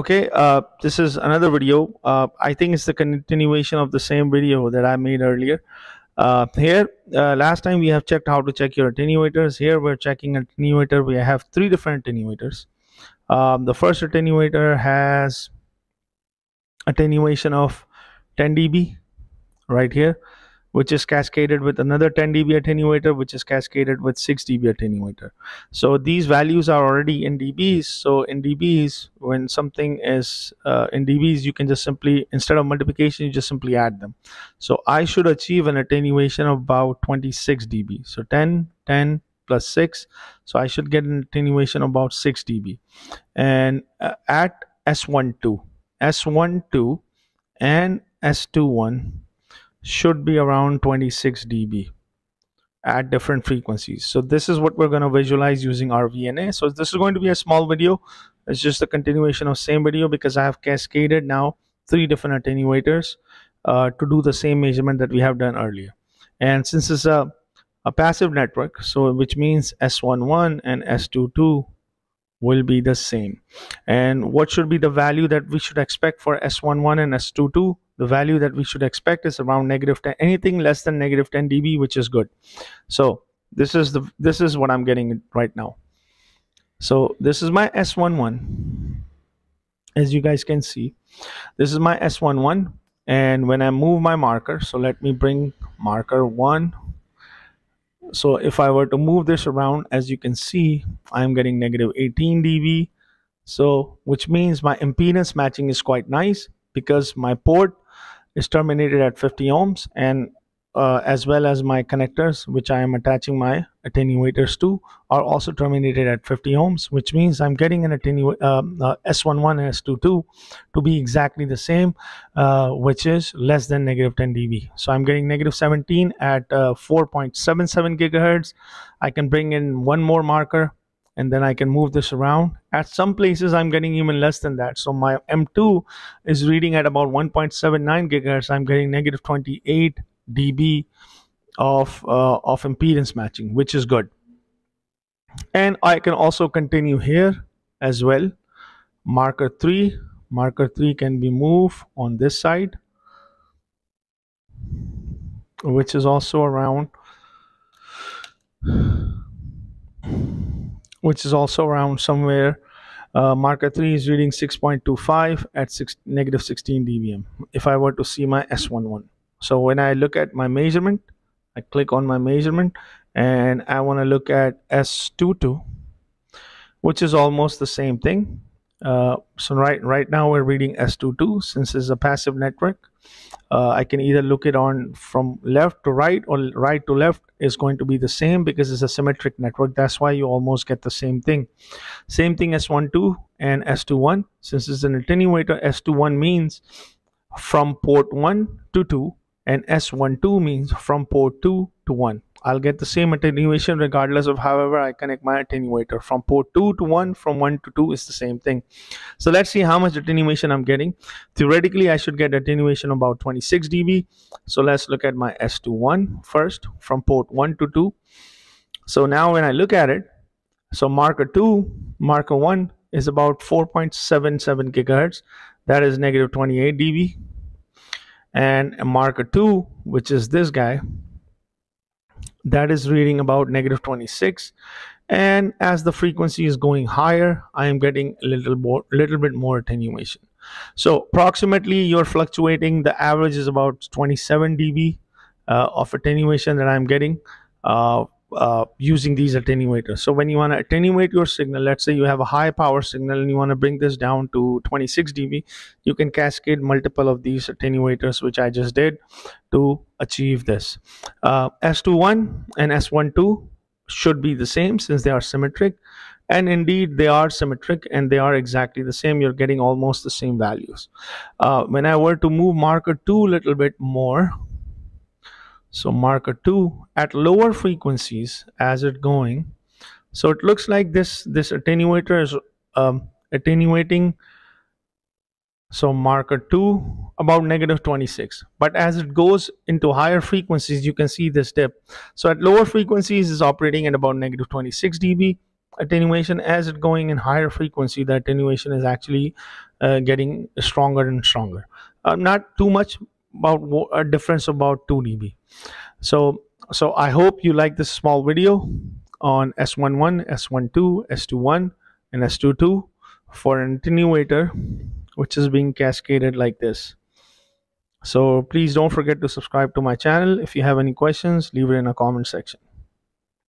Okay, this is another video. I think it's the continuation of the same video that I made earlier. Last time we have checked how to check your attenuators. Here we're checking attenuator. We have three different attenuators. The first attenuator has attenuation of 10 dB right here, which is cascaded with another 10 dB attenuator, which is cascaded with 6 dB attenuator. So these values are already in dBs. So in dBs, when something is in dBs, you can just simply, instead of multiplication, you just simply add them. So I should achieve an attenuation of about 26 dB. So 10 plus 6. So I should get an attenuation of about 6 dB. And at S12 and S21 should be around 26 dB at different frequencies. So this is what we're going to visualize using our VNA. So this is going to be a small video. It's just a continuation of same video because I have cascaded now three different attenuators to do the same measurement that we have done earlier. And since it's a passive network, so which means S11 and S22 will be the same. And what should be the value that we should expect for S11 and S22? The value that we should expect is around -10, anything less than -10 dB, which is good. So this is what I'm getting right now. So this is my S11. As you guys can see, this is my S11, and when I move my marker, so let me bring marker 1. So if I were to move this around, as you can see, I'm getting -18 dB. So which means my impedance matching is quite nice because my port is terminated at 50 ohms, and as well as my connectors, which I am attaching my attenuators to, are also terminated at 50 ohms, which means I'm getting an S11 and S22 to be exactly the same, which is less than -10 dB. So I'm getting -17 at 4.77 gigahertz. I can bring in one more marker and then I can move this around. At some places I'm getting even less than that. So my M2 is reading at about 1.79 gigahertz. I'm getting -28 dB of impedance matching, which is good. And I can also continue here as well. Marker 3 can be moved on this side, which is also around somewhere. Marker 3 is reading 6.25 at -16 dBm. If I were to see my S11, so when I look at my measurement, I click on my measurement and I want to look at S22, which is almost the same thing. So right now we're reading S22. Since it's a passive network, I can either look it on from left to right or right to left is going to be the same because it's a symmetric network. That's why you almost get the same thing. Same thing S12 and S21. Since it's an attenuator, S21 means from port 1 to 2, and S12 means from port 2 to 1. I'll get the same attenuation regardless of however I connect my attenuator. From port 2 to 1, from 1 to 2 is the same thing. So let's see how much attenuation I'm getting. Theoretically, I should get attenuation about 26 dB. So let's look at my S21 first, from port 1 to 2. So now when I look at it, so marker 1 is about 4.77 gigahertz. That is -28 dB. And marker 2, which is this guy, that is reading about -26. And as the frequency is going higher, I am getting a little bit more attenuation. So approximately you're fluctuating. The average is about 27 dB of attenuation that I'm getting using these attenuators. So when you want to attenuate your signal, let's say you have a high power signal and you want to bring this down to 26 dB, you can cascade multiple of these attenuators, which I just did, to achieve this. S21 and S12 should be the same since they are symmetric, and indeed they are symmetric and they are exactly the same. You're getting almost the same values. When I were to move marker 2 a little bit more, so marker 2 at lower frequencies as it going, so it looks like this attenuator is attenuating. So marker 2 about -26, but as it goes into higher frequencies, you can see this dip. So at lower frequencies is operating at about -26 dB. attenuation, as it going in higher frequency, the attenuation is actually getting stronger and stronger. Not too much, about a difference about 2 dB. So I hope you like this small video on S11, S12, S21, and S22 for an attenuator which is being cascaded like this. So please don't forget to subscribe to my channel. If you have any questions, leave it in a comment section.